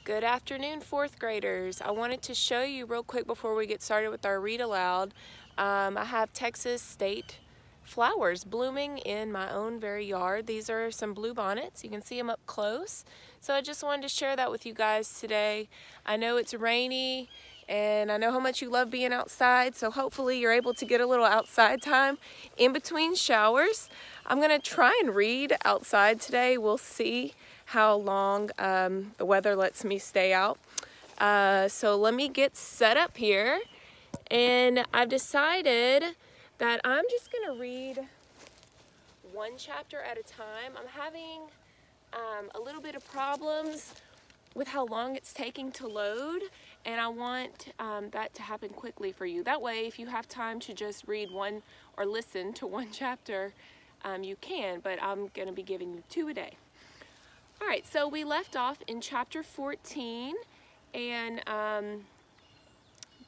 Good afternoon, fourth graders. I wanted to show you real quick before we get started with our read aloud. I have Texas state flowers blooming in my own very yard. These are some bluebonnets. You can see them up close. So I just wanted to share that with you guys today. I know it's rainy and I know how much you love being outside, so hopefully you're able to get a little outside time in between showers. I'm going to try and read outside today. We'll see how long the weather lets me stay out. So let me get set up here, and I've decided that I'm just gonna read one chapter at a time. I'm having a little bit of problems with how long it's taking to load, and I want that to happen quickly for you. That way, if you have time to just read one or listen to one chapter, you can, but I'm gonna be giving you 2 a day. All right, so we left off in chapter 14, and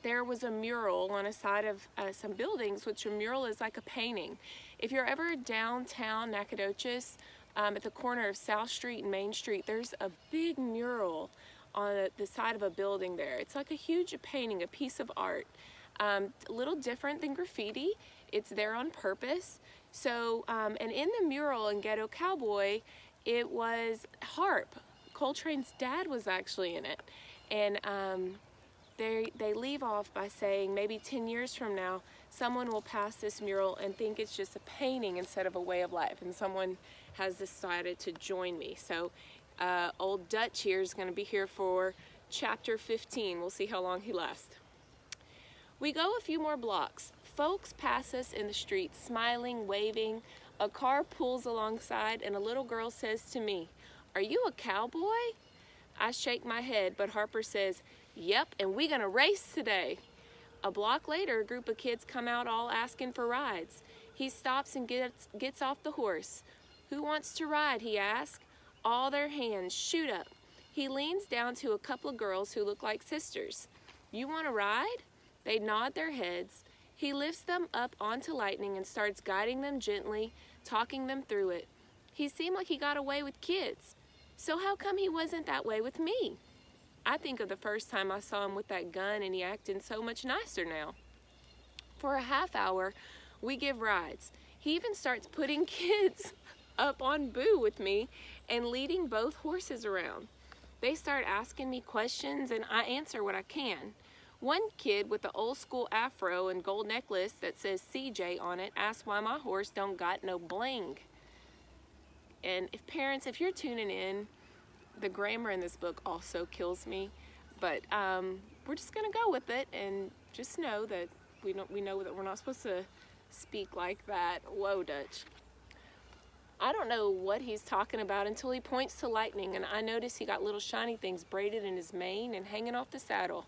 there was a mural on a side of some buildings, which a mural is like a painting. If you're ever downtown Nacogdoches, at the corner of South Street and Main Street, there's a big mural on the side of a building there. It's like a huge painting, a piece of art. A little different than graffiti. It's there on purpose. So, and in the mural in Ghetto Cowboy, it was Harp. Coltrane's dad was actually in it. And they leave off by saying maybe 10 years from now, someone will pass this mural and think it's just a painting instead of a way of life. And someone has decided to join me. So old Dutch here is going to be here for chapter 15. We'll see how long he lasts. We go a few more blocks. Folks pass us in the street, smiling, waving. A car pulls alongside and a little girl says to me, "Are you a cowboy?" I shake my head, but Harper says, "Yep, and we gonna race today." A block later, a group of kids come out all asking for rides. He stops and gets off the horse. "Who wants to ride?" he asks. All their hands shoot up. He leans down to a couple of girls who look like sisters. "You want to ride?" They nod their heads. He lifts them up onto Lightning and starts guiding them gently, talking them through it. He seemed like he got away with kids. So how come he wasn't that way with me? I think of the first time I saw him with that gun, and he acting so much nicer now. For a half hour, we give rides. He even starts putting kids up on Boo with me and leading both horses around. They start asking me questions, and I answer what I can. One kid with the old school afro and gold necklace that says CJ on it asks why my horse don't got no bling. And if parents, if you're tuning in, the grammar in this book also kills me, but we're just gonna go with it and just know that we know that we're not supposed to speak like that. Whoa, Dutch. I don't know what he's talking about until he points to Lightning, and I notice he got little shiny things braided in his mane and hanging off the saddle.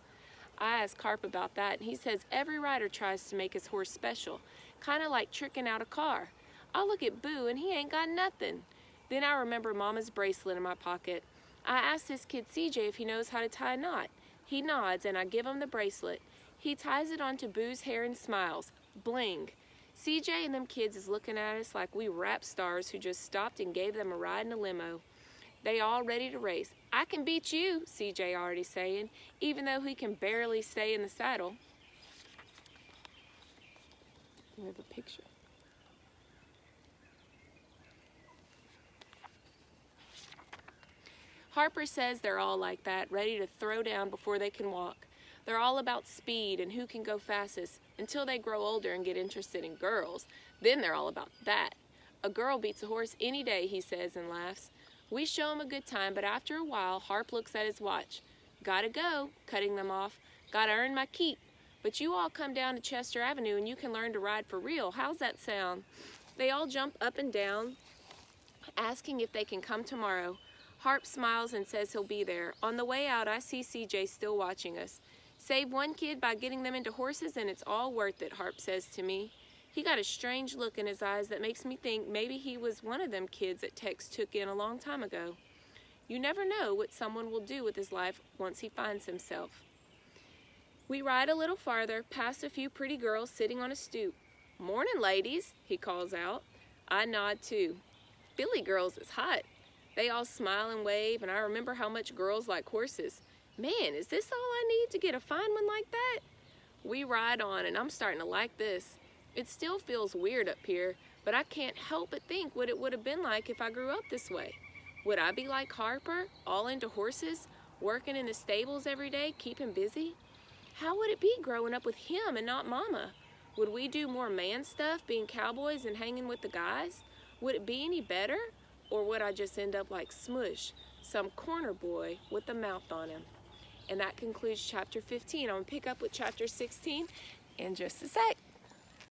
I asked Carp about that, and he says every rider tries to make his horse special, kind of like tricking out a car. I look at Boo, and he ain't got nothing. Then I remember Mama's bracelet in my pocket. I asked this kid CJ if he knows how to tie a knot. He nods, and I give him the bracelet. He ties it onto Boo's hair and smiles. Bling. CJ and them kids is looking at us like we rap stars who just stopped and gave them a ride in a limo. They all ready to race. "I can beat you," CJ already saying, even though he can barely stay in the saddle. We have a picture. Harper says they're all like that, ready to throw down before they can walk. They're all about speed and who can go fastest until they grow older and get interested in girls. Then they're all about that. "A girl beats a horse any day," he says and laughs. We show him a good time, but after a while, Harp looks at his watch. "Gotta go," cutting them off. "Gotta earn my keep. But you all come down to Chester Avenue and you can learn to ride for real. How's that sound?" They all jump up and down, asking if they can come tomorrow. Harp smiles and says he'll be there. On the way out, I see CJ still watching us. "Save one kid by getting them into horses and it's all worth it," Harp says to me. He got a strange look in his eyes that makes me think maybe he was one of them kids that Tex took in a long time ago. You never know what someone will do with his life once he finds himself. We ride a little farther, past a few pretty girls sitting on a stoop. "Morning, ladies," he calls out. I nod too. "Philly girls is hot. They all smile and wave, and I remember how much girls like horses. Man, is this all I need to get a fine one like that? We ride on, and I'm starting to like this. It still feels weird up here, but I can't help but think what it would have been like if I grew up this way. Would I be like Harper, all into horses, working in the stables every day, keeping busy? How would it be growing up with him and not Mama? Would we do more man stuff, being cowboys and hanging with the guys? Would it be any better? Or would I just end up like Smush, some corner boy with a mouth on him? And that concludes chapter 15. I'm going to pick up with chapter 16 in just a sec.